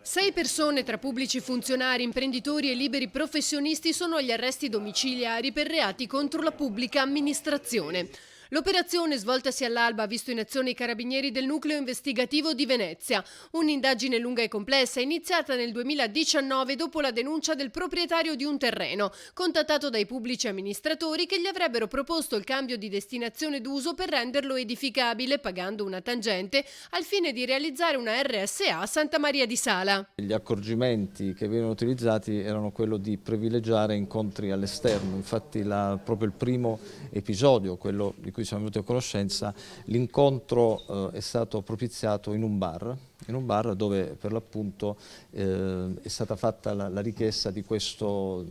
6 persone tra pubblici funzionari, imprenditori e liberi professionisti sono agli arresti domiciliari per reati contro la pubblica amministrazione. L'operazione, svoltasi all'alba, ha visto in azione i carabinieri del nucleo investigativo di Venezia. Un'indagine lunga e complessa, iniziata nel 2019 dopo la denuncia del proprietario di un terreno, contattato dai pubblici amministratori che gli avrebbero proposto il cambio di destinazione d'uso per renderlo edificabile, pagando una tangente, al fine di realizzare una RSA a Santa Maria di Sala. Gli accorgimenti che venivano utilizzati erano quello di privilegiare incontri all'esterno, infatti proprio il primo episodio, quello di cui siamo venuti a conoscenza, l'incontro è stato propiziato in un bar dove per l'appunto è stata fatta la richiesta di questa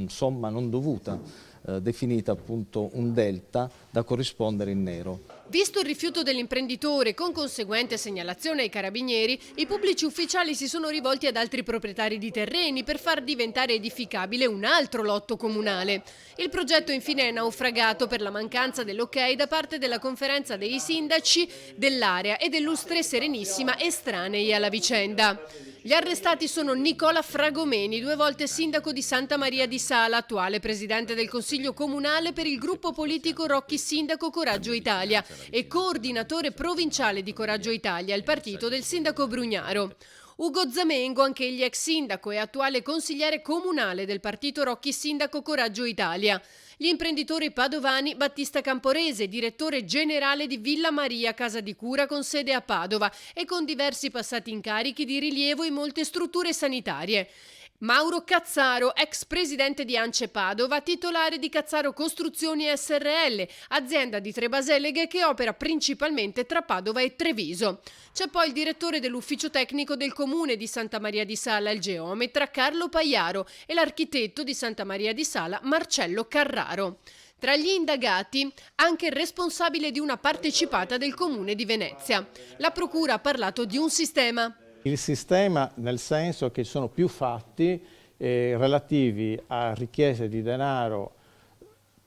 somma non dovuta, definita appunto un delta da corrispondere in nero. Visto il rifiuto dell'imprenditore con conseguente segnalazione ai carabinieri, i pubblici ufficiali si sono rivolti ad altri proprietari di terreni per far diventare edificabile un altro lotto comunale. Il progetto infine è naufragato per la mancanza dell'ok da parte della conferenza dei sindaci dell'area e dell'Ustre Serenissima estranei alla vicenda. Gli arrestati sono Nicola Fragomeni, 2 volte sindaco di Santa Maria di Sala, attuale presidente del Consiglio Comunale per il gruppo politico Rocchi Sindaco Coraggio Italia e coordinatore provinciale di Coraggio Italia, il partito del sindaco Brugnaro. Ugo Zamengo, anche egli ex sindaco e attuale consigliere comunale del partito Rocchi Sindaco Coraggio Italia. Gli imprenditori padovani Battista Camporese, direttore generale di Villa Maria Casa di Cura con sede a Padova e con diversi passati incarichi di rilievo in molte strutture sanitarie. Mauro Cazzaro, ex presidente di Ance Padova, titolare di Cazzaro Costruzioni Srl, azienda di Trebaseleghe che opera principalmente tra Padova e Treviso. C'è poi il direttore dell'ufficio tecnico del comune di Santa Maria di Sala, il geometra Carlo Paiaro, e l'architetto di Santa Maria di Sala, Marcello Carraro. Tra gli indagati anche il responsabile di una partecipata del comune di Venezia. La procura ha parlato di un sistema. Il sistema nel senso che sono più fatti relativi a richieste di denaro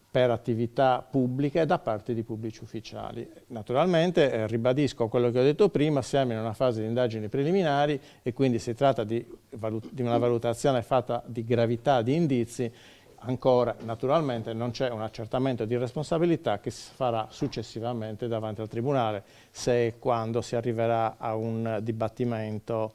per attività pubbliche da parte di pubblici ufficiali. Naturalmente ribadisco quello che ho detto prima, siamo in una fase di indagini preliminari e quindi si tratta di una valutazione fatta di gravità di indizi. Ancora naturalmente non c'è un accertamento di responsabilità che si farà successivamente davanti al Tribunale se e quando si arriverà a un dibattimento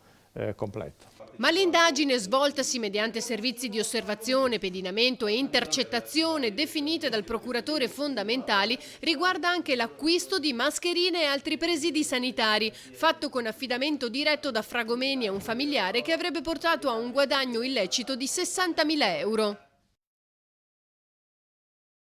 completo. Ma l'indagine, svoltasi mediante servizi di osservazione, pedinamento e intercettazione definite dal procuratore fondamentali, riguarda anche l'acquisto di mascherine e altri presidi sanitari, fatto con affidamento diretto da Fragomeni a un familiare che avrebbe portato a un guadagno illecito di 60.000 euro.